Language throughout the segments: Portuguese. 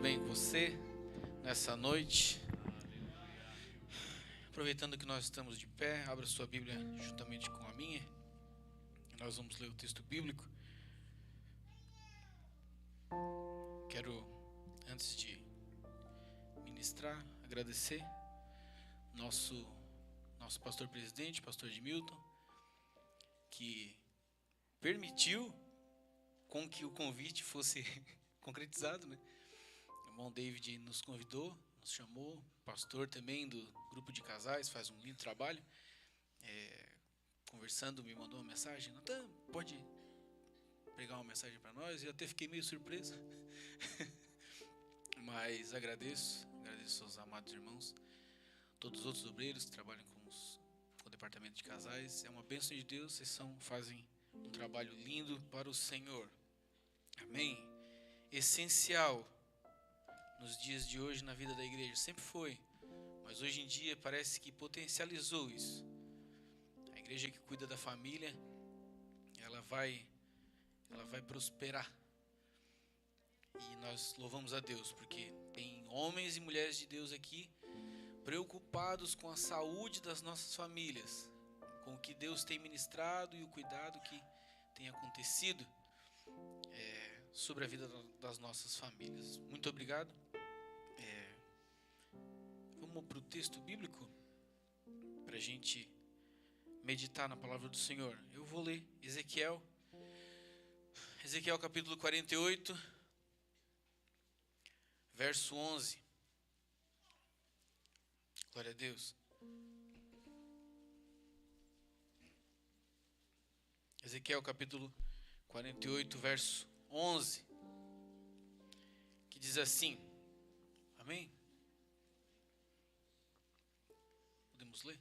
bem com você nessa noite? Aproveitando que nós estamos de pé, abra sua Bíblia juntamente com a minha. Nós vamos ler o texto bíblico. Quero, antes de ministrar, agradecer nosso pastor presidente, pastor Edmilton, que permitiu com que o convite fosse concretizado, né? O irmão David nos convidou, nos chamou, pastor também do grupo de casais, faz um lindo trabalho. Conversando, me mandou uma mensagem: Natan, pode pregar uma mensagem para nós? Eu até fiquei meio surpreso, mas agradeço aos amados irmãos, todos os outros obreiros que trabalham com o departamento de casais. É uma bênção de Deus, vocês fazem um trabalho lindo para o Senhor. Amém? Essencial nos dias de hoje na vida da igreja, sempre foi, mas hoje em dia parece que potencializou isso. A igreja que cuida da família, ela vai prosperar. E nós louvamos a Deus, porque tem homens e mulheres de Deus aqui preocupados com a saúde das nossas famílias, com o que Deus tem ministrado e o cuidado que tem acontecido sobre a vida das nossas famílias. Muito obrigado. Vamos para o texto bíblico para a gente meditar na palavra do Senhor. Eu vou ler Ezequiel capítulo 48, verso 11. Glória a Deus. Ezequiel capítulo 48, verso 11, que diz assim, amém? Podemos ler?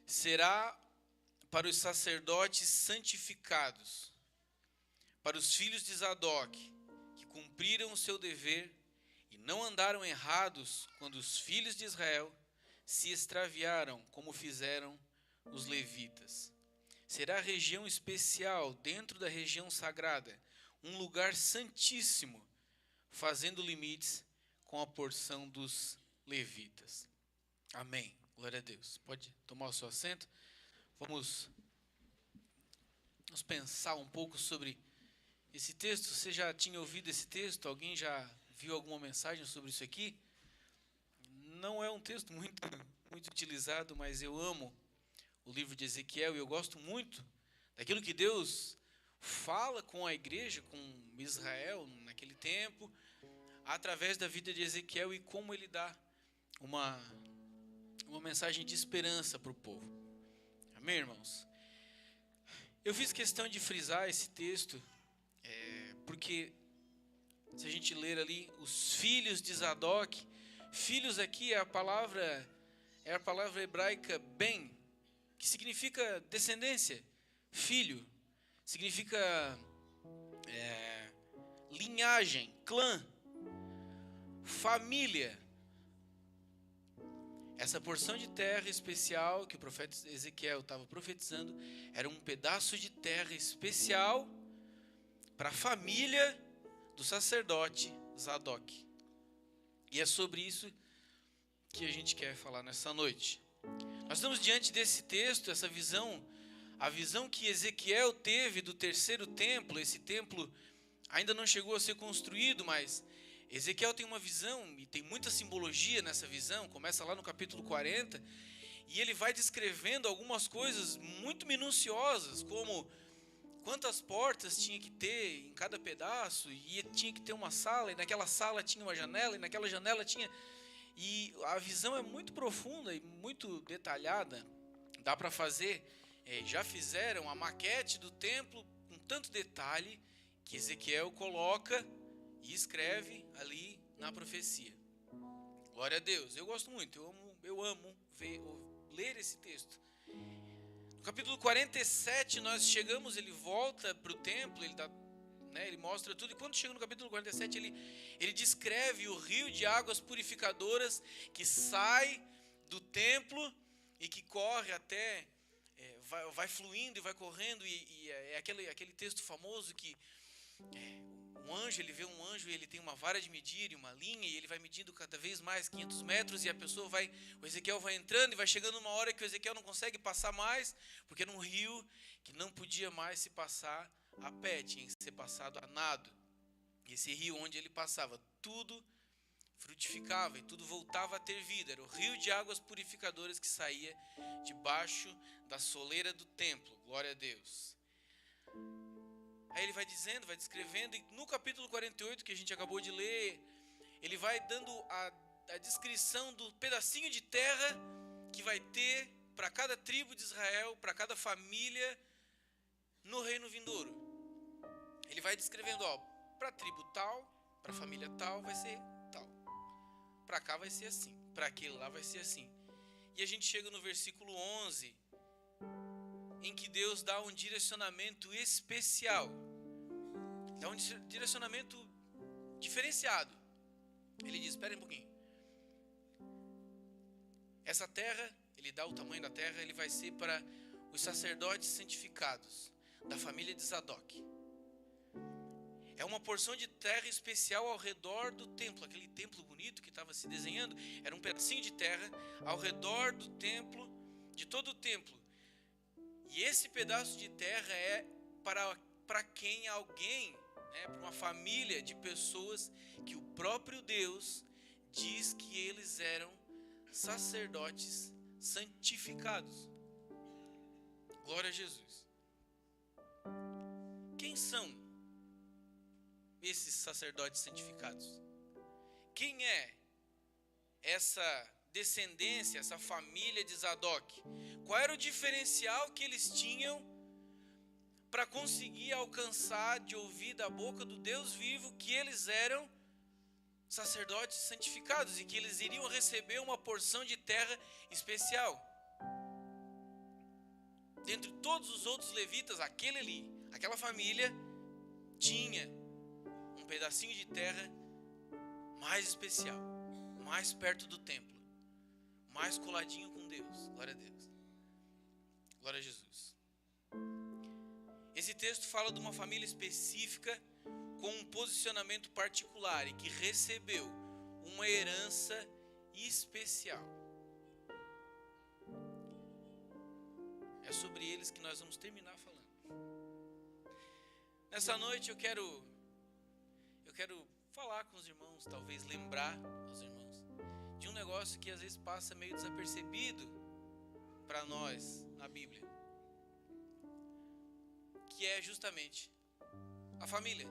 Será para os sacerdotes santificados, para os filhos de Zadok, que cumpriram o seu dever e não andaram errados quando os filhos de Israel se extraviaram, como fizeram os levitas. Será região especial dentro da região sagrada, um lugar santíssimo, fazendo limites com a porção dos levitas. Amém. Glória a Deus. Pode tomar o seu assento. Vamos pensar um pouco sobre esse texto. Você já tinha ouvido esse texto? Alguém já viu alguma mensagem sobre isso aqui? Não é um texto muito utilizado, mas eu amo o livro de Ezequiel e eu gosto muito daquilo que Deus fala com a igreja, com Israel naquele tempo, através da vida de Ezequiel e como ele dá uma mensagem de esperança para o povo. Amém, irmãos? Eu fiz questão de frisar esse texto, porque se a gente ler ali, os filhos de Zadok, filhos aqui é a palavra hebraica ben, que significa descendência, filho, significa linhagem, clã, família. Essa porção de terra especial que o profeta Ezequiel estava profetizando era um pedaço de terra especial para a família do sacerdote Zadok. E é sobre isso que a gente quer falar nessa noite. Nós estamos diante desse texto, essa visão, a visão que Ezequiel teve do terceiro templo. Esse templo ainda não chegou a ser construído, mas Ezequiel tem uma visão e tem muita simbologia nessa visão. Começa lá no capítulo 40 e ele vai descrevendo algumas coisas muito minuciosas, como quantas portas tinha que ter em cada pedaço, e tinha que ter uma sala, e naquela sala tinha uma janela, e naquela janela tinha... E a visão é muito profunda e muito detalhada. Dá para fazer, já fizeram a maquete do templo com tanto detalhe que Ezequiel coloca e escreve ali na profecia. Glória a Deus. Eu gosto muito, eu amo ler esse texto. No capítulo 47 nós chegamos, ele volta para o templo, ele mostra tudo. E quando chega no capítulo 47, ele descreve o rio de águas purificadoras que sai do templo e que corre até, vai fluindo e vai correndo. E é aquele texto famoso que Um anjo, ele vê um anjo e ele tem uma vara de medir e uma linha, e ele vai medindo cada vez mais 500 metros, e o Ezequiel vai entrando, e vai chegando uma hora que o Ezequiel não consegue passar mais, porque era um rio que não podia mais se passar a pé, tinha que ser passado a nado. E esse rio onde ele passava, tudo frutificava e tudo voltava a ter vida. Era o rio de águas purificadoras que saía debaixo da soleira do templo. Glória a Deus. Aí ele vai dizendo, vai descrevendo, e no capítulo 48 que a gente acabou de ler, ele vai dando a descrição do pedacinho de terra que vai ter para cada tribo de Israel, para cada família no reino vindouro. Ele vai descrevendo, para a tribo tal, para a família tal vai ser tal, para cá vai ser assim, para aquele lá vai ser assim. E a gente chega no versículo 11, em que Deus dá um direcionamento especial, dá um direcionamento diferenciado. Ele diz, espera um pouquinho, essa terra, ele dá o tamanho da terra, ele vai ser para os sacerdotes santificados, da família de Zadok. É uma porção de terra especial ao redor do templo, aquele templo bonito que estava se desenhando, era um pedacinho de terra ao redor do templo, de todo o templo. E esse pedaço de terra é para quem alguém, para uma família de pessoas que o próprio Deus diz que eles eram sacerdotes santificados. Glória a Jesus. Quem são esses sacerdotes santificados? Quem é essa descendência, essa família de Zadok? Qual era o diferencial que eles tinham para conseguir alcançar de ouvir da boca do Deus vivo que eles eram sacerdotes santificados e que eles iriam receber uma porção de terra especial? Dentre todos os outros levitas, aquela família tinha um pedacinho de terra mais especial, mais perto do templo, mais coladinho com Deus. Glória a Deus. Glória a Jesus. Esse texto fala de uma família específica com um posicionamento particular e que recebeu uma herança especial. É sobre eles que nós vamos terminar falando. Nessa noite eu quero falar com os irmãos, talvez lembrar aos irmãos de um negócio que às vezes passa meio desapercebido para nós na Bíblia, que é justamente a família.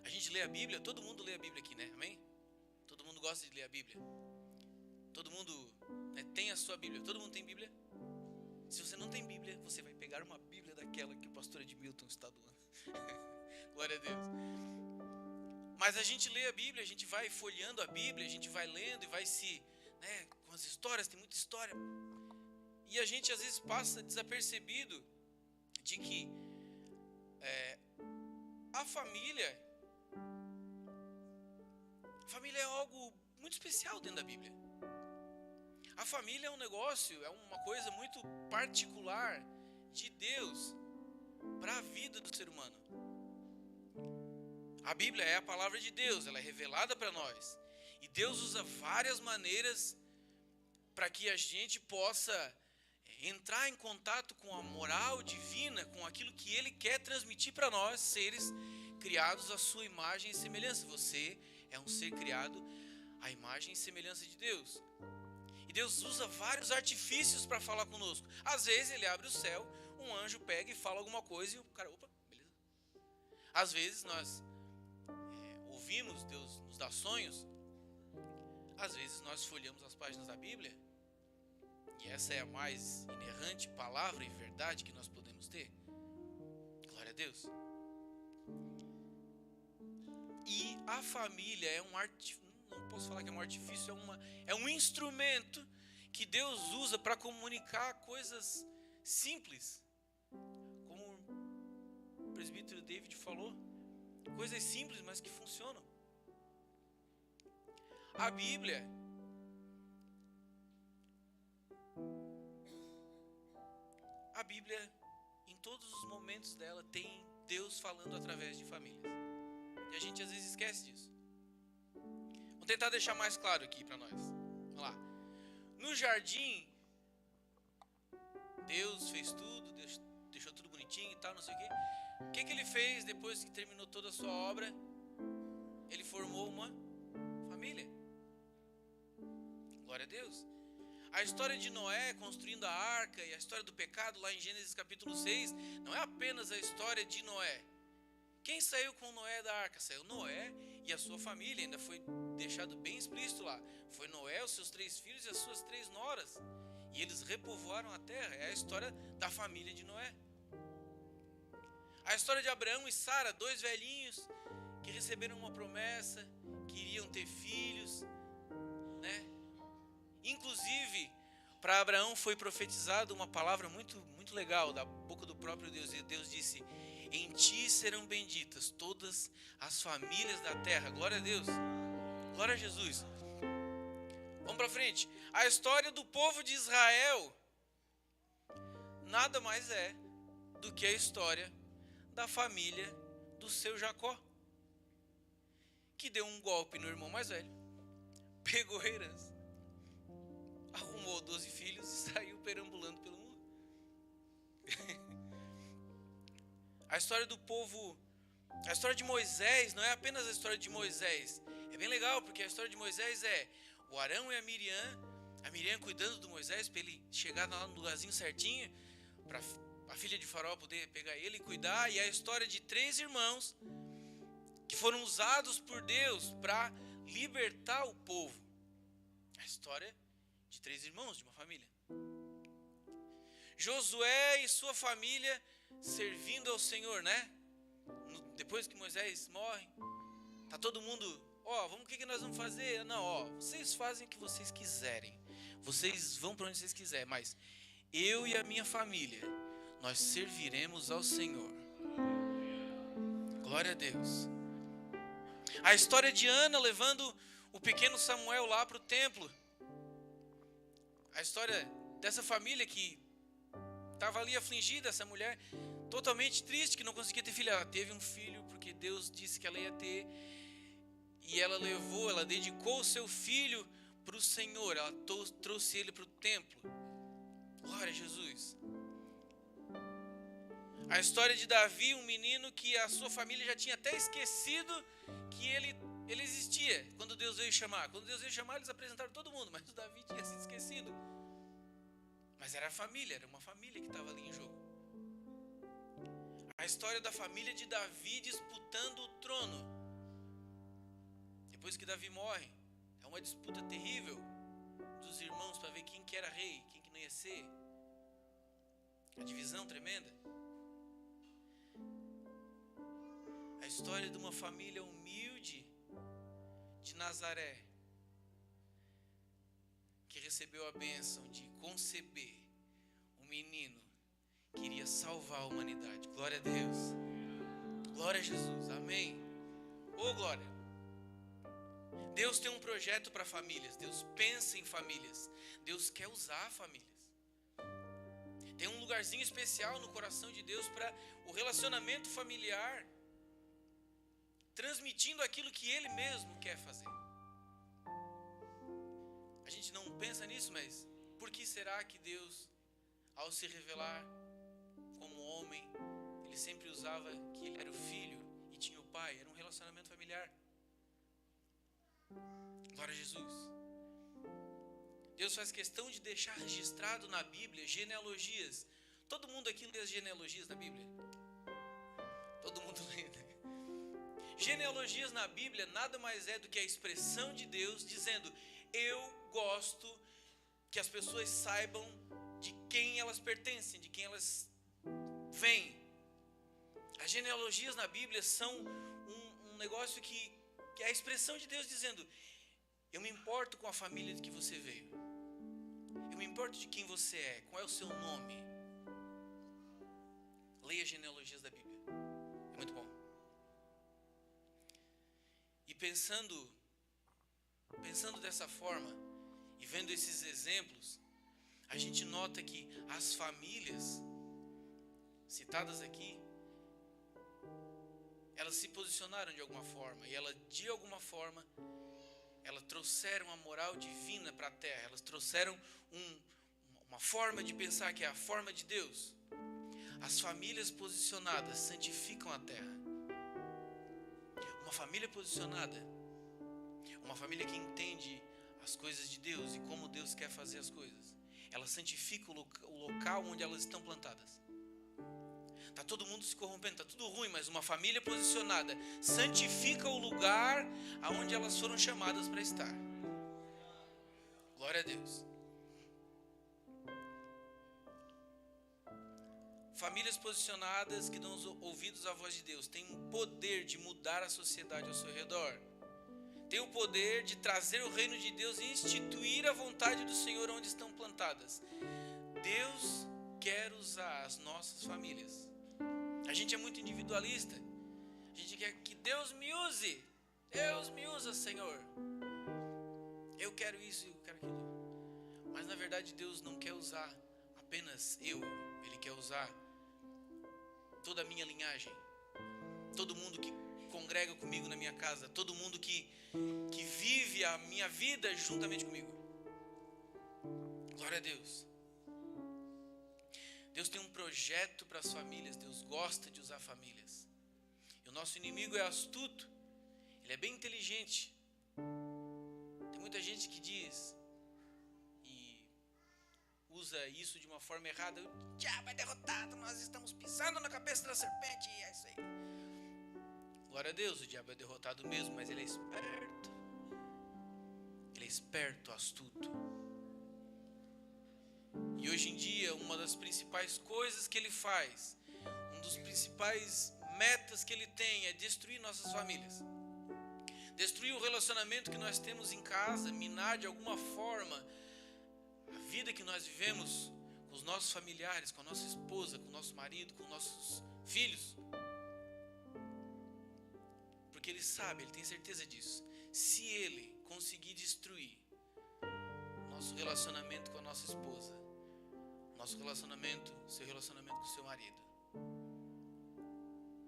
A gente lê a Bíblia, todo mundo lê a Bíblia aqui, né? Amém? Todo mundo gosta de ler a Bíblia. Todo mundo tem a sua Bíblia. Todo mundo tem Bíblia? Se você não tem Bíblia, você vai pegar uma Bíblia daquela que o pastor Edmilton está doando. Glória a Deus. Mas a gente lê a Bíblia, a gente vai folheando a Bíblia, a gente vai lendo e vai com as histórias, tem muita história. E a gente às vezes passa desapercebido de que a família é algo muito especial dentro da Bíblia. A família é um negócio, é uma coisa muito particular de Deus para a vida do ser humano. A Bíblia é a palavra de Deus, ela é revelada para nós. E Deus usa várias maneiras para que a gente possa entrar em contato com a moral divina, com aquilo que Ele quer transmitir para nós, seres criados à sua imagem e semelhança. Você é um ser criado à imagem e semelhança de Deus. E Deus usa vários artifícios para falar conosco. Às vezes Ele abre o céu, um anjo pega e fala alguma coisa e o cara, opa, beleza. Às vezes nós ouvimos, Deus nos dá sonhos. Às vezes nós folheamos as páginas da Bíblia, e essa é a mais inerrante palavra e verdade que nós podemos ter. Glória a Deus. E a família é não posso falar que é um artifício, é um instrumento que Deus usa para comunicar coisas simples, como o presbítero David falou, coisas simples, mas que funcionam. A Bíblia em todos os momentos dela tem Deus falando através de famílias. E a gente às vezes esquece disso. Vou tentar deixar mais claro aqui para nós. Vamos lá. No jardim, Deus fez tudo, Deus deixou tudo bonitinho e tal, não sei o quê. O que ele fez depois que terminou toda a sua obra? Ele formou uma família. Glória a Deus. A história de Noé construindo a arca e a história do pecado lá em Gênesis capítulo 6 não é apenas a história de Noé. Quem saiu com Noé da arca? Saiu Noé e a sua família, ainda foi deixado bem explícito lá. Foi Noé, os seus 3 filhos e as suas 3 noras. E eles repovoaram a terra. É a história da família de Noé. A história de Abraão e Sara, 2 velhinhos que receberam uma promessa, que iriam ter filhos, né? Inclusive, para Abraão foi profetizado uma palavra muito, muito legal da boca do próprio Deus. E Deus disse: em ti serão benditas todas as famílias da terra. Glória a Deus. Glória a Jesus. Vamos para frente. A história do povo de Israel nada mais é do que a história da família do seu Jacó, que deu um golpe no irmão mais velho, pegou a herança, arrumou 12 filhos e saiu perambulando pelo mundo. A história do povo, a história de Moisés não é apenas a história de Moisés. É bem legal, porque a história de Moisés é o Arão e a Miriam cuidando do Moisés para ele chegar lá no lugarzinho certinho, para a filha de Faraó poder pegar ele e cuidar. E a história de 3 irmãos que foram usados por Deus para libertar o povo. A história de 3 irmãos de uma família. Josué e sua família servindo ao Senhor, né? Depois que Moisés morre, tá todo mundo, o que nós vamos fazer? Não, vocês fazem o que vocês quiserem. Vocês vão para onde vocês quiserem, mas eu e a minha família, nós serviremos ao Senhor. Glória a Deus. A história de Ana levando o pequeno Samuel lá para o templo. A história dessa família que estava ali afligida, essa mulher totalmente triste, que não conseguia ter filho. Ela teve um filho porque Deus disse que ela ia ter. E ela dedicou o seu filho para o Senhor. Ela trouxe ele para o templo. Glória a Jesus. A história de Davi, um menino que a sua família já tinha até esquecido que ele existia. Quando Deus veio chamar. Quando Deus veio chamar, eles apresentaram todo mundo. Mas o Davi tinha sido esquecido. Mas era a família, era uma família que estava ali em jogo. A história da família de Davi disputando o trono. Depois que Davi morre, é uma disputa terrível dos irmãos para ver quem que era rei, quem que não ia ser. A divisão tremenda. A história de uma família humilde de Nazaré, que recebeu a bênção de conceber um menino que iria salvar a humanidade. Glória a Deus. Glória a Jesus. Amém. Glória. Deus tem um projeto para famílias. Deus pensa em famílias. Deus quer usar famílias. Tem um lugarzinho especial no coração de Deus para o relacionamento familiar, transmitindo aquilo que Ele mesmo quer fazer. A gente não pensa nisso, mas por que será que Deus, ao se revelar como homem, Ele sempre usava que Ele era o filho e tinha o pai? Era um relacionamento familiar. Glória a Jesus. Deus faz questão de deixar registrado na Bíblia genealogias. Todo mundo aqui lê as genealogias da Bíblia? Todo mundo lê, né? Genealogias na Bíblia nada mais é do que a expressão de Deus dizendo: eu gosto que as pessoas saibam de quem elas pertencem, de quem elas vêm. As genealogias na Bíblia são um negócio que é a expressão de Deus dizendo: eu me importo com a família de que você veio. Eu me importo de quem você é, qual é o seu nome. Leia genealogias da Bíblia. É muito bom. E pensando dessa forma e vendo esses exemplos, a gente nota que as famílias citadas aqui elas se posicionaram de alguma forma e elas, de alguma forma, elas trouxeram a moral divina para a terra. Elas trouxeram uma forma de pensar que é a forma de Deus. As famílias posicionadas santificam a terra. Uma família posicionada, uma família que entende as coisas de Deus e como Deus quer fazer as coisas, ela santifica o local onde elas estão plantadas. Está todo mundo se corrompendo, está tudo ruim, mas uma família posicionada santifica o lugar aonde elas foram chamadas para estar. Glória a Deus. Famílias posicionadas que dão ouvidos à voz de Deus têm o poder de mudar a sociedade ao seu redor. Tem o poder de trazer o reino de Deus e instituir a vontade do Senhor onde estão plantadas. Deus quer usar as nossas famílias. A gente é muito individualista. A gente quer que Deus me use. Deus me usa, Senhor. Eu quero isso, eu quero aquilo. Mas na verdade Deus não quer usar apenas eu. Ele quer usar toda a minha linhagem. Todo mundo que congrega comigo na minha casa. Todo mundo que vive a minha vida juntamente comigo. Glória a Deus. Deus tem um projeto para as famílias. Deus gosta de usar famílias. E o nosso inimigo é astuto. Ele é bem inteligente. Tem muita gente que diz e usa isso de uma forma errada. O diabo é derrotado. Nós estamos pisando na cabeça da serpente. E é isso aí. Glória a Deus, o diabo é derrotado mesmo. Mas ele é esperto. Ele é esperto, astuto. E hoje em dia, uma das principais coisas que ele faz, um dos principais metas que ele tem é destruir nossas famílias. Destruir o relacionamento que nós temos em casa, minar de alguma forma a vida que nós vivemos com os nossos familiares, com a nossa esposa, com o nosso marido, com nossos filhos. Porque ele sabe, ele tem certeza disso. Se ele conseguir destruir nosso relacionamento com a nossa esposa, nosso relacionamento, seu relacionamento com o seu marido,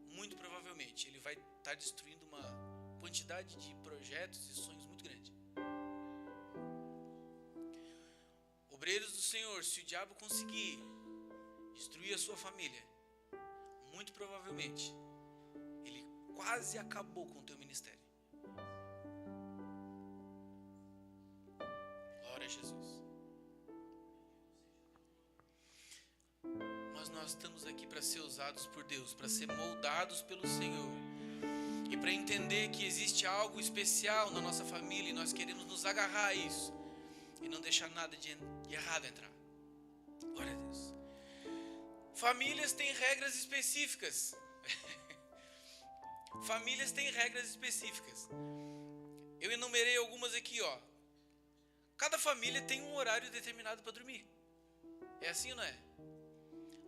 muito provavelmente ele vai estar destruindo uma quantidade de projetos e sonhos muito grande. Obreiros do Senhor, se o diabo conseguir destruir a sua família, muito provavelmente ele quase acabou com o teu ministério. Glória a Jesus. Mas nós estamos aqui para ser usados por Deus, para ser moldados pelo Senhor e para entender que existe algo especial na nossa família e nós queremos nos agarrar a isso e não deixar nada de errado entrar. Glória a Deus. Famílias têm regras específicas. Famílias têm regras específicas. Eu enumerei algumas aqui, ó. Cada família tem um horário determinado para dormir. É assim ou não é?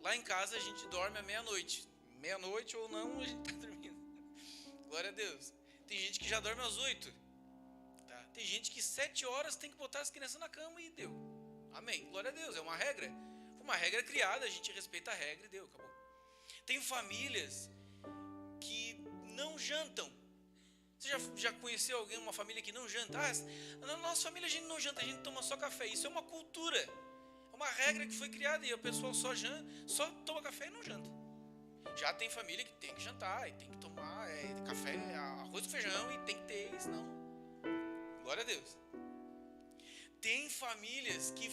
Lá em casa a gente dorme à meia-noite. Meia-noite ou não, a gente está dormindo. Glória a Deus. Tem gente que já dorme às 8. Tá? Tem gente que 7 horas tem que botar as crianças na cama e deu. Amém. Glória a Deus. É uma regra. Foi uma regra criada, a gente respeita a regra e deu. Acabou. Tem famílias que não jantam. Você já conheceu alguém, uma família que não janta? Na nossa família a gente não janta, a gente toma só café. Isso é uma cultura. É uma regra que foi criada e o pessoal só toma café e não janta. Já tem família que tem que jantar e tem que tomar café, arroz com feijão e tem que ter, senão... Glória a Deus. Tem famílias que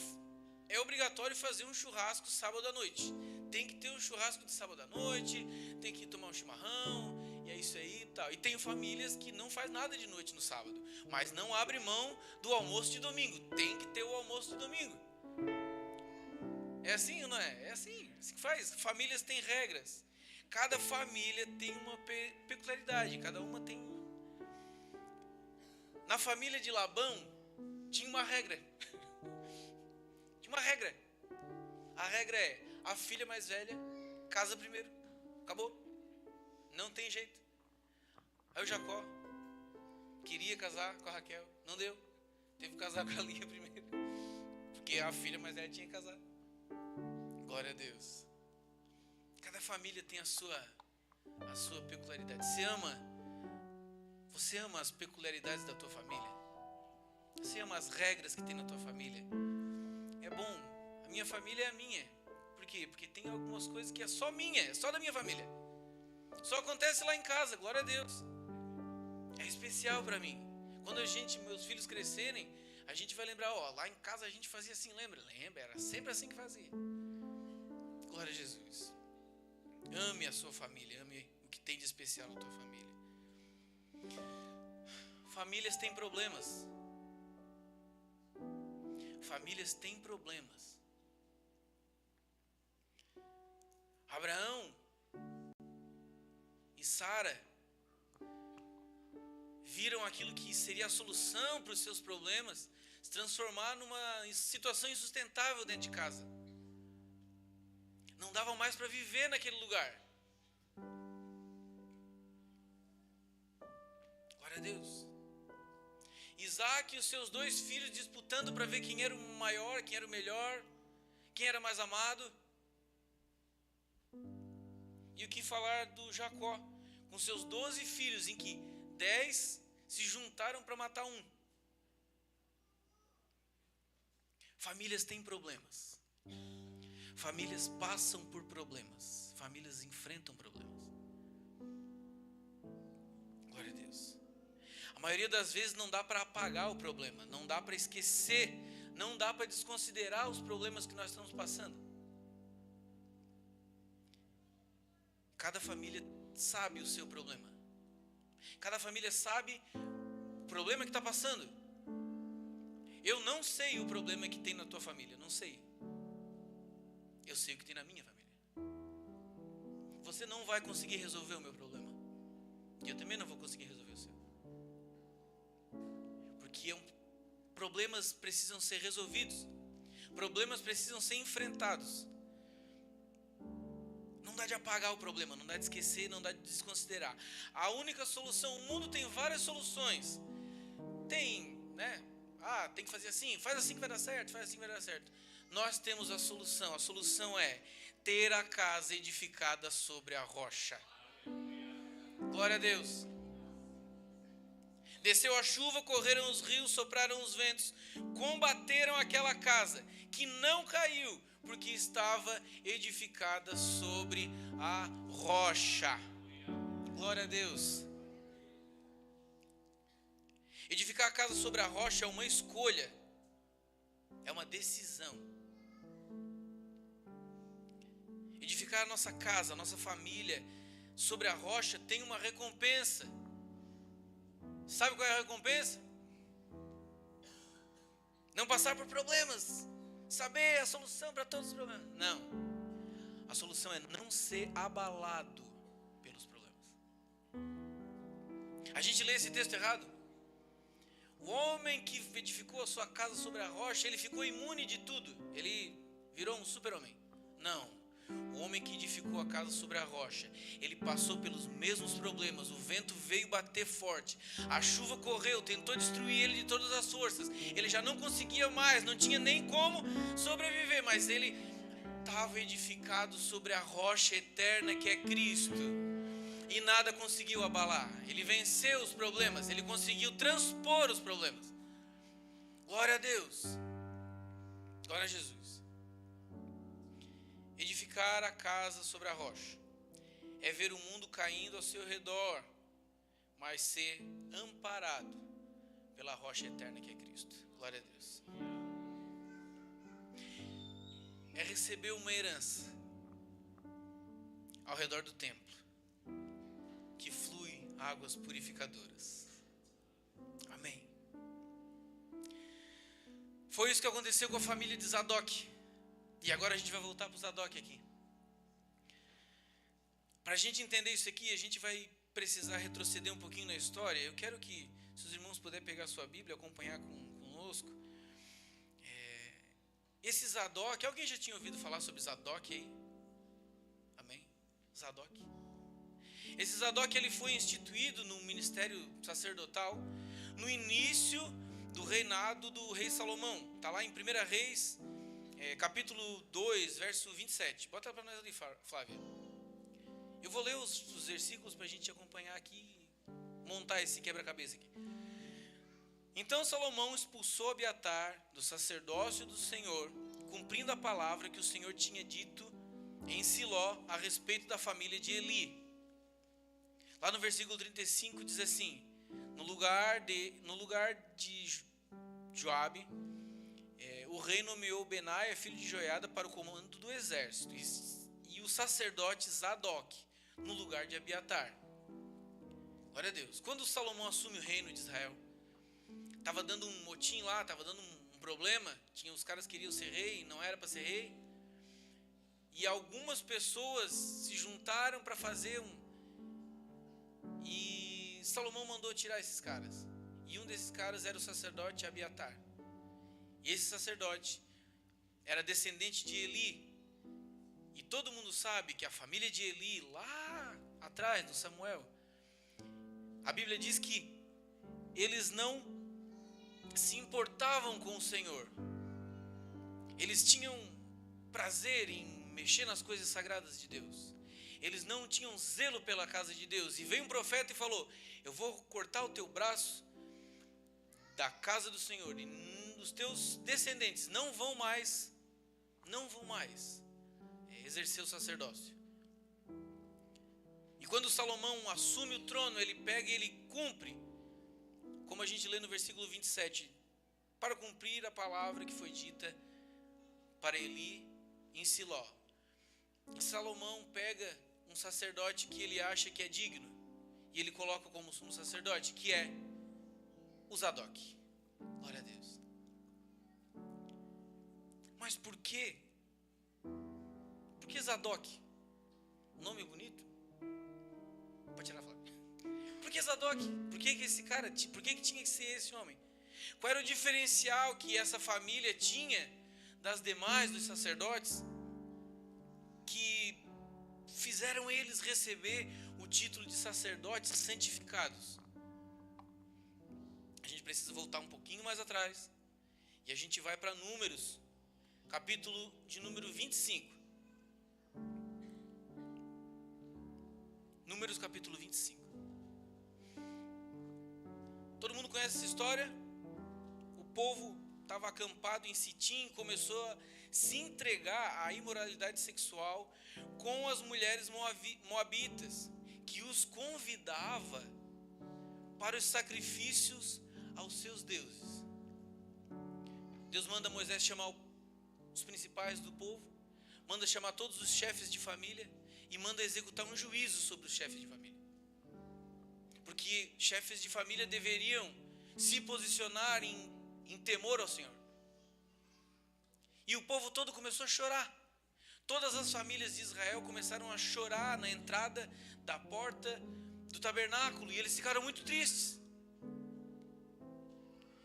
é obrigatório fazer um churrasco sábado à noite. Tem que ter um churrasco de sábado à noite, tem que tomar um chimarrão, e é isso aí e tal. E tem famílias que não faz nada de noite no sábado, mas não abre mão do almoço de domingo. Tem que ter o almoço de domingo. É assim ou não é? É assim que faz. Famílias têm regras. Cada família tem uma peculiaridade, cada uma tem... Na família de Labão, tinha uma regra. Tinha uma regra. A regra é, a filha mais velha casa primeiro. Acabou. Não tem jeito. Aí o Jacó queria casar com a Raquel. Não deu. Teve que casar com a Lia primeiro. Porque a filha mais velha tinha que casar. Glória a Deus. Cada família tem a sua a sua peculiaridade. Você ama as peculiaridades da tua família? Você ama as regras que tem na tua família? É bom. A minha família é a minha. Por quê? Porque tem algumas coisas que é só minha, é só da minha família. Só acontece lá em casa, glória a Deus. É especial para mim. Quando meus filhos crescerem, a gente vai lembrar, lá em casa a gente fazia assim, lembra? Lembra, era sempre assim que fazia. Glória a Jesus. Ame a sua família, ame o que tem de especial na tua família. Famílias têm problemas. Famílias têm problemas. Abraão e Sara viram aquilo que seria a solução para os seus problemas, se transformar numa situação insustentável dentro de casa. Não dava mais para viver naquele lugar. Glória a Deus. Isaac e os seus 2 filhos disputando para ver quem era o maior, quem era o melhor, quem era mais amado. E o que falar do Jacó, com seus 12 filhos, em que 10 se juntaram para matar um. Famílias têm problemas. Famílias passam por problemas. Famílias enfrentam problemas. Glória a Deus. A maioria das vezes não dá para apagar o problema, não dá para esquecer, não dá para desconsiderar os problemas que nós estamos passando. Cada família sabe o seu problema. Cada família sabe o problema que está passando. Eu não sei o problema que tem na tua família, não sei. Eu sei o que tem na minha família. Você não vai conseguir resolver o meu problema. E eu também não vou conseguir resolver o seu. Porque problemas precisam ser resolvidos. Problemas precisam ser enfrentados. Não dá de apagar o problema, não dá de esquecer, não dá de desconsiderar. A única solução, o mundo tem várias soluções. Tem, né? Tem que fazer assim, faz assim que vai dar certo, faz assim que vai dar certo. Nós temos a solução é ter a casa edificada sobre a rocha. Glória a Deus. Desceu a chuva, correram os rios, sopraram os ventos, combateram aquela casa, que não caiu, porque estava edificada sobre a rocha. Glória a Deus. Edificar a casa sobre a rocha é uma escolha, é uma decisão. Edificar a nossa casa, a nossa família sobre a rocha tem uma recompensa. Sabe qual é a recompensa? Não passar por problemas, saber a solução para todos os problemas. Não. A solução é não ser abalado pelos problemas. A gente lê esse texto errado. O homem que edificou a sua casa sobre a rocha, ele ficou imune de tudo. Ele virou um super-homem. Não. O homem que edificou a casa sobre a rocha, ele passou pelos mesmos problemas. O vento veio bater forte, a chuva correu, tentou destruir ele de todas as forças. Ele já não conseguia mais, não tinha nem como sobreviver, mas ele estava edificado sobre a rocha eterna que é Cristo. E nada conseguiu abalar. Ele venceu os problemas, ele conseguiu transpor os problemas. Glória a Deus. Glória a Jesus. Edificar a casa sobre a rocha é ver o mundo caindo ao seu redor, mas ser amparado pela rocha eterna que é Cristo. Glória a Deus. É receber uma herança ao redor do templo, que flui águas purificadoras. Amém. Foi isso que aconteceu com a família de Zadok. E agora a gente vai voltar para o Zadok aqui. Para a gente entender isso aqui, a gente vai precisar retroceder um pouquinho na história. Eu quero que, se os irmãos puderem pegar a sua Bíblia, acompanhar conosco. Esse Zadok, alguém já tinha ouvido falar sobre Zadok aí? Amém? Zadok. Esse Zadok, ele foi instituído no ministério sacerdotal no início do reinado do rei Salomão. Está lá em 1 Reis, capítulo 2, verso 27. Bota para nós ali, Flávia. Eu vou ler os versículos para a gente acompanhar aqui, montar esse quebra-cabeça aqui. Então Salomão expulsou Abiatar do sacerdócio do Senhor, cumprindo a palavra que o Senhor tinha dito em Siló a respeito da família de Eli. Lá no versículo 35 diz assim: no lugar de Joabe, o rei nomeou Benaia, filho de Joiada, para o comando do exército, e o sacerdote Zadok no lugar de Abiatar. Glória a Deus. Quando Salomão assume o reino de Israel, estava dando um motim lá, estava dando um problema. Tinha os caras que queriam ser rei, não era para ser rei. E algumas pessoas se juntaram para fazer E Salomão mandou tirar esses caras. E um desses caras era o sacerdote Abiatar. E esse sacerdote era descendente de Eli. E todo mundo sabe que a família de Eli, lá atrás do Samuel, a Bíblia diz que eles não se importavam com o Senhor. Eles tinham prazer em mexer nas coisas sagradas de Deus. Eles não tinham zelo pela casa de Deus. E veio um profeta e falou: eu vou cortar o teu braço da casa do Senhor, e os teus descendentes não vão mais exercer o sacerdócio. E quando Salomão assume o trono, ele pega e ele cumpre, como a gente lê no versículo 27, para cumprir a palavra que foi dita para Eli em Siló. E Salomão pega um sacerdote que ele acha que é digno, e ele coloca como sumo sacerdote, que é o Zadok. Glória a Deus. Mas por quê? Por que Zadok? Nome bonito? Pode tirar a foto. Por que Zadok? Por que esse cara? Por que tinha que ser esse homem? Qual era o diferencial que essa família tinha das demais, dos sacerdotes, que fizeram eles receber o título de sacerdotes santificados? A gente precisa voltar um pouquinho mais atrás, e a gente vai para Números, capítulo de número 25. Números capítulo 25. Todo mundo conhece essa história? O povo estava acampado em Sitim, começou a se entregar à imoralidade sexual com as mulheres moabitas, que os convidava para os sacrifícios aos seus deuses. Deus manda Moisés chamar os principais do povo, manda chamar todos os chefes de família e manda executar um juízo sobre os chefes de família. Porque chefes de família deveriam se posicionar em temor ao Senhor. E o povo todo começou a chorar. Todas as famílias de Israel começaram a chorar na entrada da porta do tabernáculo, e eles ficaram muito tristes.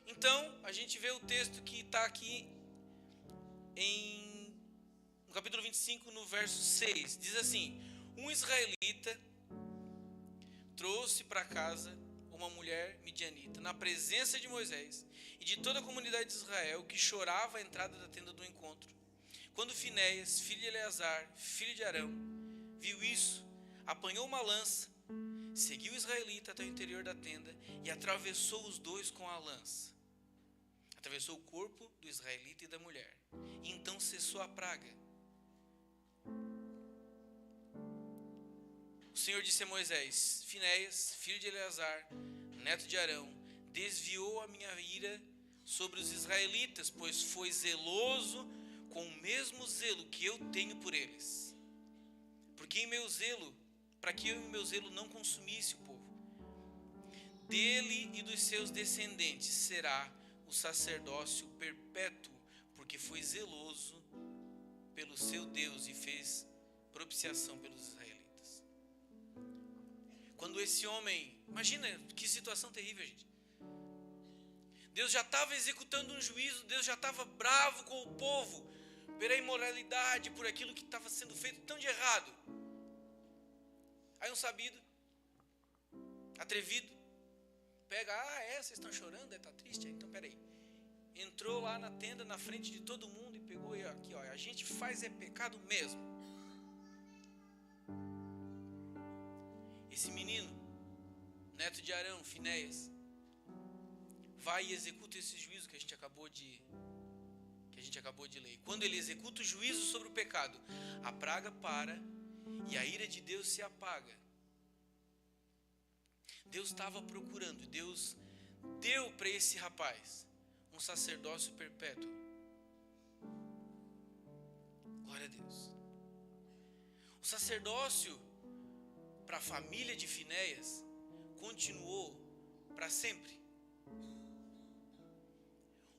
Então, a gente vê o texto que está aqui no capítulo 25, no verso 6. Diz assim: um israelita trouxe para casa uma mulher midianita, na presença de Moisés e de toda a comunidade de Israel, que chorava à entrada da tenda do encontro. Quando Finéias, filho de Eleazar, filho de Arão, viu isso, apanhou uma lança, seguiu o israelita até o interior da tenda e atravessou os dois com a lança. Atravessou o corpo do israelita e da mulher. E então cessou a praga. O Senhor disse a Moisés: Finéias, filho de Eleazar, neto de Arão, desviou a minha ira sobre os israelitas, pois foi zeloso com o mesmo zelo que eu tenho por eles. Para que eu em meu zelo não consumisse o povo. Dele e dos seus descendentes será o sacerdócio perpétuo, porque foi zeloso pelo seu Deus e fez propiciação pelos israelitas. Quando esse homem, imagina que situação terrível, gente. Deus já estava executando um juízo, Deus já estava bravo com o povo pela imoralidade, por aquilo que estava sendo feito tão de errado. Aí um sabido, atrevido, pega: vocês estão chorando, está triste? Então peraí. Entrou lá na tenda, na frente de todo mundo, e pegou aqui, a gente faz pecado mesmo. esse menino, neto de Arão, Finéias, vai e executa esse juízo que a gente acabou de ler. E quando ele executa o juízo sobre o pecado, a praga para e a ira de Deus se apaga. Deus estava procurando, Deus deu para esse rapaz um sacerdócio perpétuo. Glória a Deus. O sacerdócio para a família de Finéias continuou para sempre.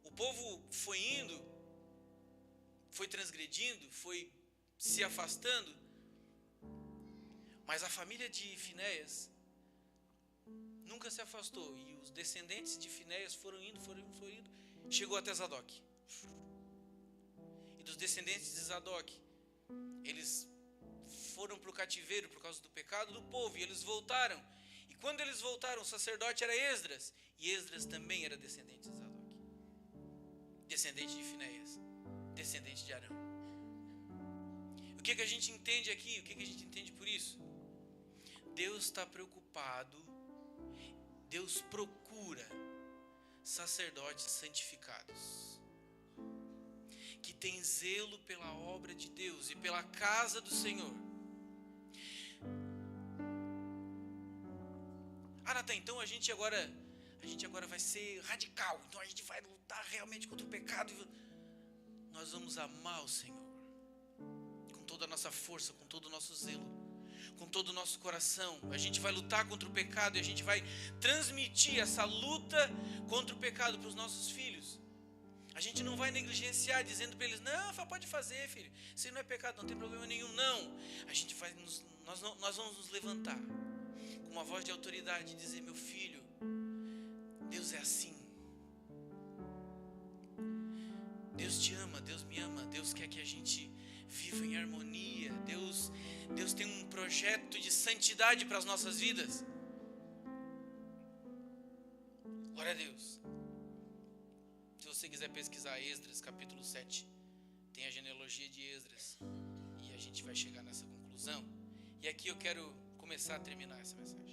O povo foi indo, foi transgredindo, foi se afastando, mas a família de Finéias nunca se afastou, e os descendentes de Finéias foram indo, chegou até Zadok. E dos descendentes de Zadok, eles foram para o cativeiro por causa do pecado do povo, e eles voltaram. E quando eles voltaram, o sacerdote era Esdras, e Esdras também era descendente de Zadok, descendente de Finéias, descendente de Arão. O que a gente entende aqui? O que a gente entende por isso? Deus está preocupado, Deus procura sacerdotes santificados, que têm zelo pela obra de Deus e pela casa do Senhor. Natan, então a gente agora vai ser radical, então a gente vai lutar realmente contra o pecado. Nós vamos amar o Senhor com toda a nossa força, com todo o nosso zelo, com todo o nosso coração. A gente vai lutar contra o pecado e a gente vai transmitir essa luta contra o pecado para os nossos filhos. A gente não vai negligenciar dizendo para eles: não, pode fazer, filho, isso não é pecado, não tem problema nenhum. Não, a gente vai nós vamos nos levantar com uma voz de autoridade e dizer: meu filho, Deus é assim. Deus te ama, Deus me ama, Deus quer que a gente viva em harmonia. Deus tem um projeto de santidade para as nossas vidas. Glória a Deus. Se você quiser pesquisar Esdras, capítulo 7, tem a genealogia de Esdras, e a gente vai chegar nessa conclusão. E aqui eu quero começar a terminar essa mensagem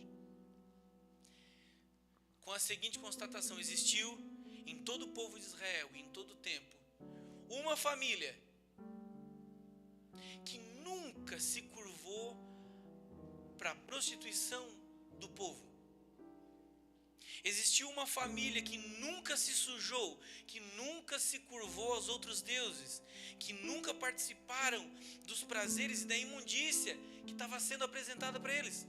com a seguinte constatação: existiu em todo o povo de Israel e em todo o tempo uma família que nunca se curvou para a prostituição do povo. Existiu uma família que nunca se sujou, que nunca se curvou aos outros deuses, que nunca participaram dos prazeres e da imundícia que estava sendo apresentada para eles.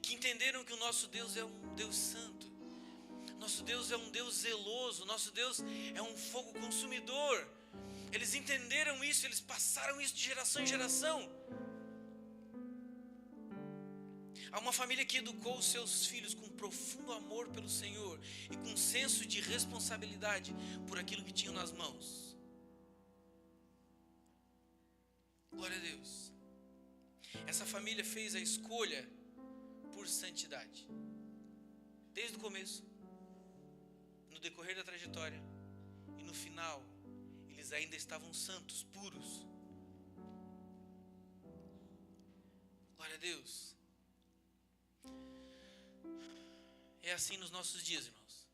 Que entenderam que o nosso Deus é um Deus santo, nosso Deus é um Deus zeloso, nosso Deus é um fogo consumidor. Eles entenderam isso, eles passaram isso de geração em geração. Há uma família que educou os seus filhos com profundo amor pelo Senhor e com senso de responsabilidade por aquilo que tinham nas mãos. Glória a Deus. Essa família fez a escolha por santidade, desde o começo, no decorrer da trajetória, e no final eles ainda estavam santos, puros. Glória a Deus. É assim nos nossos dias, irmãos.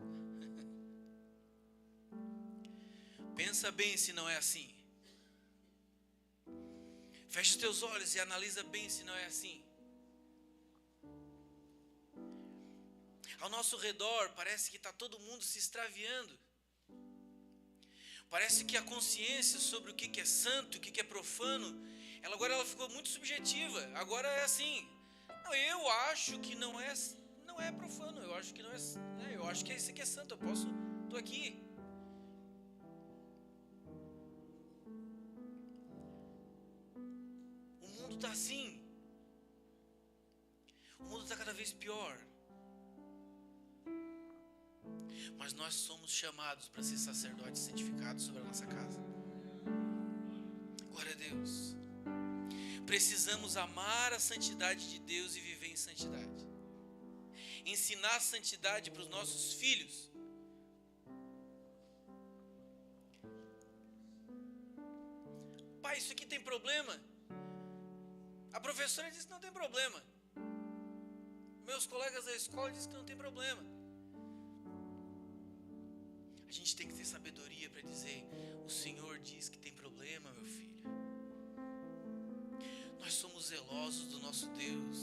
Pensa bem se não é assim. Fecha os teus olhos e analisa bem se não é assim. Ao nosso redor parece que está todo mundo se extraviando. Parece que a consciência sobre o que é santo, o que é profano, ela ficou muito subjetiva. Agora é assim: não, eu acho que não é profano, eu acho que não é, né? Eu acho que esse aqui é santo, estou aqui. O mundo está assim. O mundo está cada vez pior. Mas nós somos chamados para ser sacerdotes santificados sobre a nossa casa. Glória a Deus. Precisamos amar a santidade de Deus e viver em santidade. Ensinar a santidade para os nossos filhos. Pai, isso aqui tem problema. professora diz que não tem problema. Meus colegas da escola dizem que não tem problema. A gente tem que ter sabedoria para dizer: o Senhor diz que tem problema, meu filho. Nós somos zelosos do nosso Deus.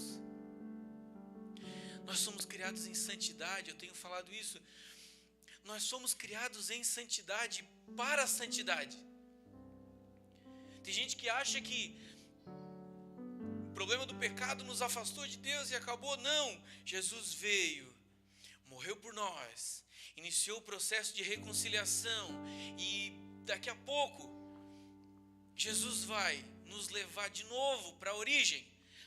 Nós somos criados em santidade, eu tenho falado isso. Nós somos criados em santidade para a santidade. Tem gente que acha que o problema do pecado nos afastou de Deus e acabou. Não, Jesus veio, morreu por nós, iniciou o processo de reconciliação e daqui a pouco Jesus vai nos levar de novo para a origem.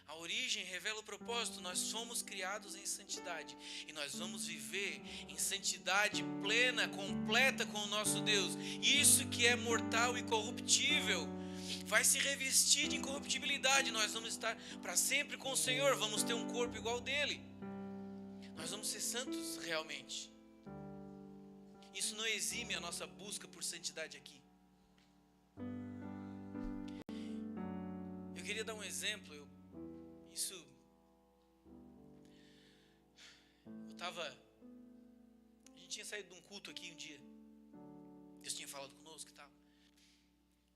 A origem revela o propósito. Nós somos criados em santidade e nós vamos viver em santidade plena, completa com o nosso Deus. Isso que é mortal e corruptível vai se revestir de incorruptibilidade. Nós vamos estar para sempre com o Senhor, vamos ter um corpo igual dele. Nós vamos ser santos realmente. Isso não exime a nossa busca por santidade aqui. Eu queria dar um exemplo. A gente tinha saído de um culto aqui um dia. Deus tinha falado conosco e tal.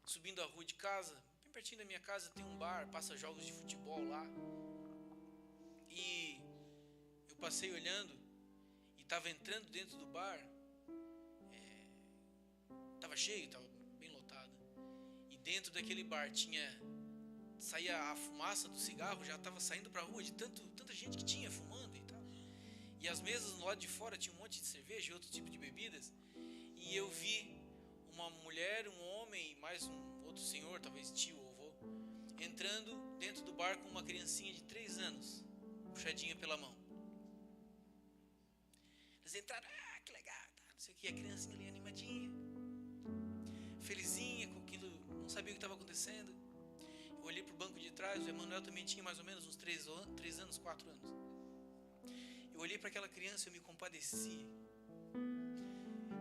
Subindo a rua de casa, bem pertinho da minha casa tem um bar, passa jogos de futebol lá. E eu passei olhando e estava entrando dentro do bar. Estava cheio, estava bem lotado. E dentro daquele bar saía a fumaça do cigarro, já estava saindo para a rua de tanta gente que tinha fumando e tal. E as mesas no lado de fora tinha um monte de cerveja e outro tipo de bebidas. E eu vi uma mulher, um homem, mais um outro senhor, talvez tio ou avô, entrando dentro do bar com uma criancinha de 3 anos, puxadinha pela mão. Eles entraram, que legal, tá, não sei o que, a criancinha ali animadinha, felizinha com aquilo, não sabia o que estava acontecendo. Eu olhei para o banco de trás, o Emanuel também tinha mais ou menos uns 3 anos, 4 anos. Eu olhei para aquela criança e eu me compadeci.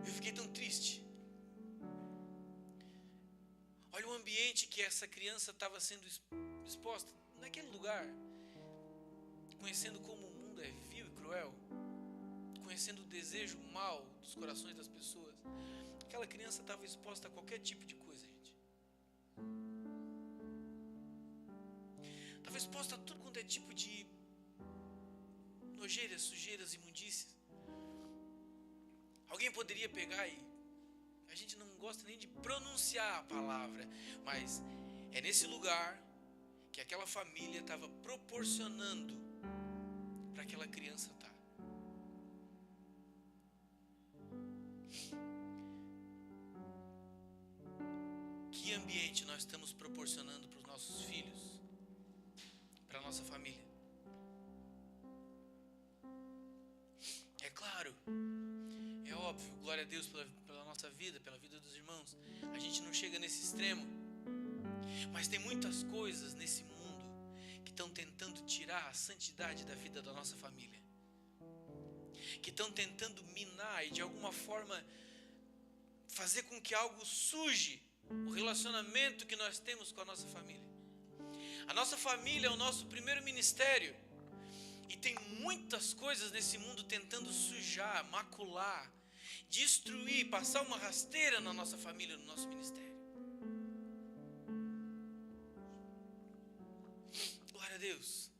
Eu fiquei tão triste. Olha o ambiente que essa criança estava sendo exposta naquele lugar, conhecendo como o mundo é vil e cruel, conhecendo o desejo mal dos corações das pessoas. Aquela criança estava exposta a qualquer tipo de coisa, gente. Estava exposta a tudo quanto é tipo de nojeiras, sujeiras, imundícias. Alguém poderia pegar e... A gente não gosta nem de pronunciar a palavra, mas é nesse lugar que aquela família estava proporcionando para aquela criança estar. Que ambiente nós estamos proporcionando para os nossos filhos, para a nossa família? É claro, é óbvio, glória a Deus pela nossa vida, pela vida dos irmãos. A gente não chega nesse extremo, mas tem muitas coisas nesse mundo que estão tentando tirar a santidade da vida da nossa família, que estão tentando minar e de alguma forma fazer com que algo suje o relacionamento que nós temos com a nossa família. A nossa família é o nosso primeiro ministério, e tem muitas coisas nesse mundo tentando sujar, macular, destruir, passar uma rasteira na nossa família, no nosso ministério. Glória a Deus.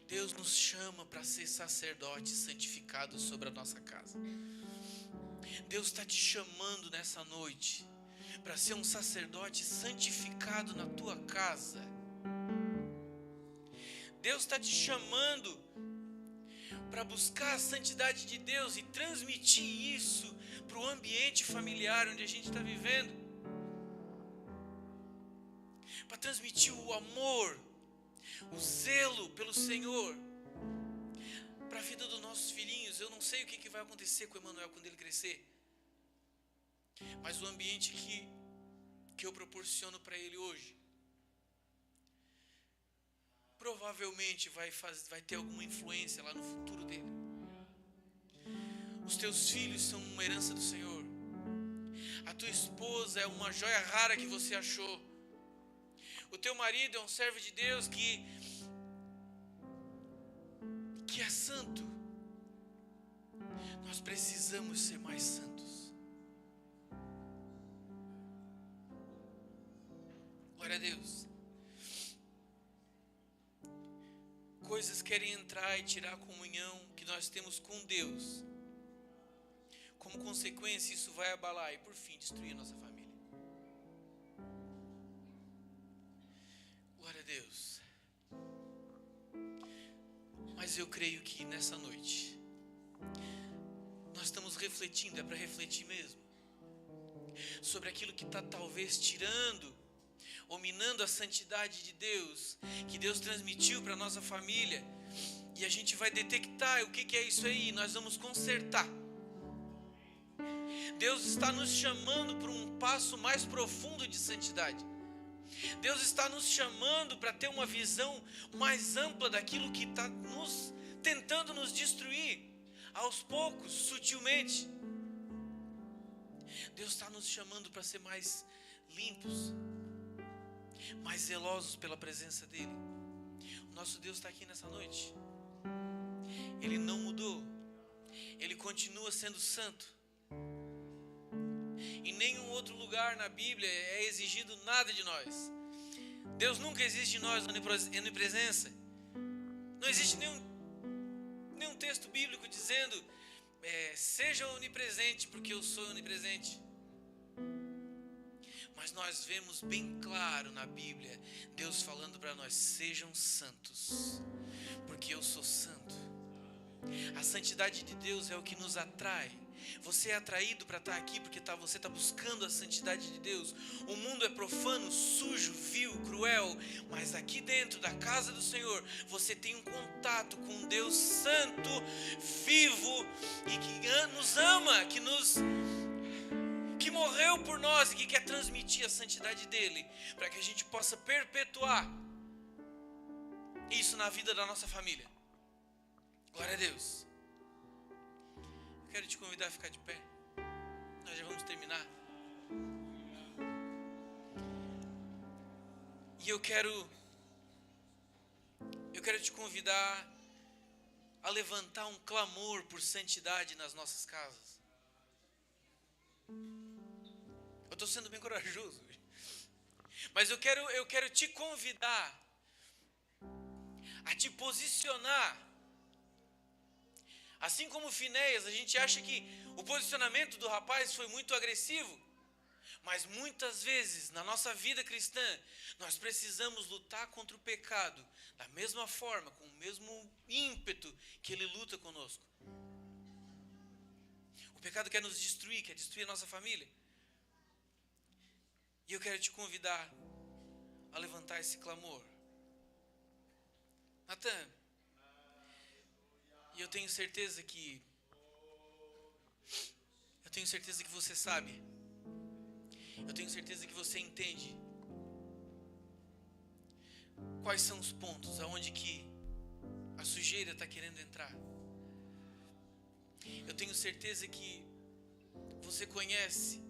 Deus nos chama para ser sacerdotes santificados sobre a nossa casa. Deus está te chamando nessa noite para ser um sacerdote santificado na tua casa. Deus está te chamando para buscar a santidade de Deus e transmitir isso para o ambiente familiar onde a gente está vivendo. Para transmitir o amor, o zelo pelo Senhor para a vida dos nossos filhinhos. Eu não sei o que vai acontecer com o Emanuel quando ele crescer, mas o ambiente que eu proporciono para ele hoje provavelmente vai ter alguma influência lá no futuro dele. Os teus filhos são uma herança do Senhor. A tua esposa é uma joia rara que você achou. O teu marido é um servo de Deus que é santo. Nós precisamos ser mais santos. Glória a Deus. Coisas querem entrar e tirar a comunhão que nós temos com Deus. Como consequência, isso vai abalar e, por fim, destruir a nossa família. Glória a Deus. Mas eu creio que nessa noite nós estamos refletindo, é para refletir mesmo, sobre aquilo que está talvez tirando ou minando a santidade de Deus, que Deus transmitiu para a nossa família, e a gente vai detectar o que é isso aí, e nós vamos consertar. Deus está nos chamando para um passo mais profundo de santidade. Deus está nos chamando para ter uma visão mais ampla daquilo que está tentando nos destruir, aos poucos, sutilmente. Deus está nos chamando para ser mais limpos, mais zelosos pela presença dEle. O nosso Deus está aqui nessa noite. Ele não mudou. Ele continua sendo santo. Em nenhum outro lugar na Bíblia é exigido nada de nós. Deus nunca exige de nós onipresença. Não existe nenhum texto bíblico dizendo seja onipresente porque eu sou onipresente. Mas nós vemos bem claro na Bíblia Deus falando para nós: sejam santos, porque eu sou santo. A santidade de Deus é o que nos atrai. Você é atraído para estar aqui porque você está buscando a santidade de Deus. O mundo é profano, sujo, vil, cruel, mas aqui dentro da casa do Senhor você tem um contato com um Deus santo, vivo e que nos ama, que morreu por nós e que quer transmitir a santidade dele para que a gente possa perpetuar isso na vida da nossa família. Glória a Deus. Eu quero te convidar a ficar de pé. Nós já vamos terminar. E eu quero te convidar a levantar um clamor por santidade nas nossas casas. Eu estou sendo bem corajoso, mas eu quero te convidar a te posicionar. Assim como Finéias, a gente acha que o posicionamento do rapaz foi muito agressivo, mas muitas vezes na nossa vida cristã nós precisamos lutar contra o pecado da mesma forma, com o mesmo ímpeto que ele luta conosco. O pecado quer nos destruir, quer destruir a nossa família. E eu quero te convidar a levantar esse clamor. Natan, e eu tenho certeza que você sabe. Eu tenho certeza que você entende quais são os pontos aonde que a sujeira está querendo entrar. Eu tenho certeza que você conhece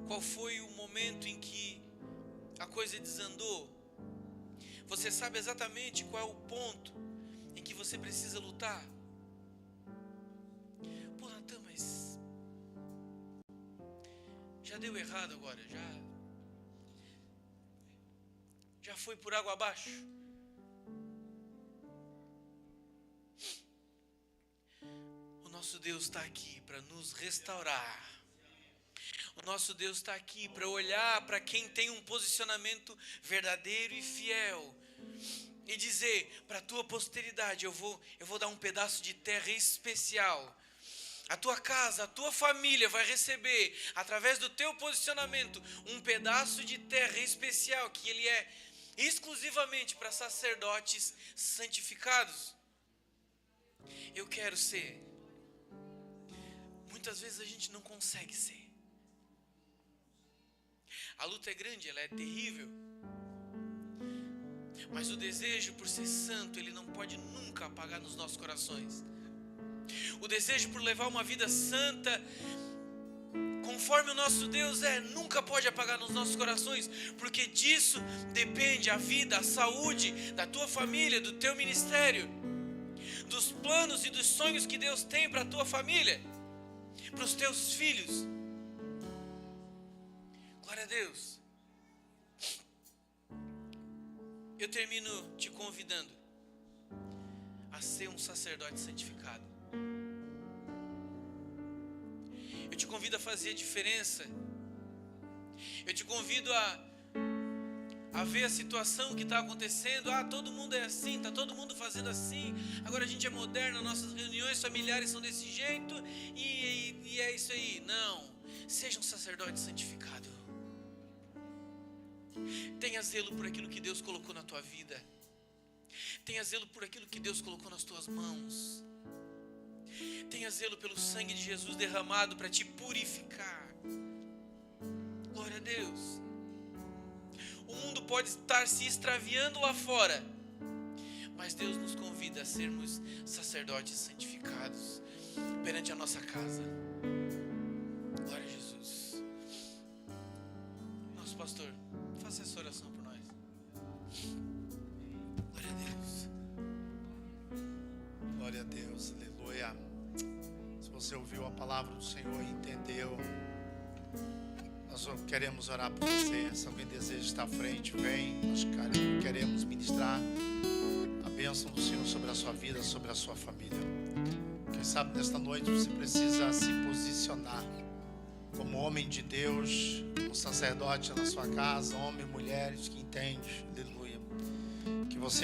qual foi o momento em que a coisa desandou. Você sabe exatamente qual é o ponto em que você precisa lutar. Pô, Natan, mas já deu errado agora, já foi por água abaixo. O nosso Deus está aqui para nos restaurar. O nosso Deus está aqui para olhar para quem tem um posicionamento verdadeiro e fiel e dizer para a tua posteridade: eu vou dar um pedaço de terra especial. A tua casa, a tua família vai receber, através do teu posicionamento, um pedaço de terra especial, que ele é exclusivamente para sacerdotes santificados. Eu quero ser. Muitas vezes a gente não consegue ser. A luta é grande, ela é terrível. Mas o desejo por ser santo, ele não pode nunca apagar nos nossos corações. O desejo por levar uma vida santa, conforme o nosso Deus nunca pode apagar nos nossos corações, porque disso depende a vida, a saúde da tua família, do teu ministério, dos planos e dos sonhos que Deus tem para a tua família, para os teus filhos. Glória a Deus. Eu termino te convidando a ser um sacerdote santificado. Eu te convido a fazer a diferença. Eu te convido a ver a situação que está acontecendo. Todo mundo é assim, está todo mundo fazendo assim. Agora a gente é moderno, nossas reuniões familiares são desse jeito e é isso aí. Não, seja um sacerdote santificado. Tenha zelo por aquilo que Deus colocou na tua vida. Tenha zelo por aquilo que Deus colocou nas tuas mãos. Tenha zelo pelo sangue de Jesus derramado para te purificar. Glória a Deus. O mundo pode estar se extraviando lá fora, mas Deus nos convida a sermos sacerdotes santificados perante a nossa casa. Glória a Jesus. Nosso pastor, faça essa oração por nós. Glória a Deus. Glória a Deus, aleluia. Se você ouviu a palavra do Senhor e entendeu, nós queremos orar por você. Se alguém deseja estar à frente, vem. Nós queremos ministrar a bênção do Senhor sobre a sua vida, sobre a sua família. Quem sabe nesta noite você precisa se posicionar como homem de Deus, como sacerdote na sua casa, homem e mulheres que entende, aleluia. Que você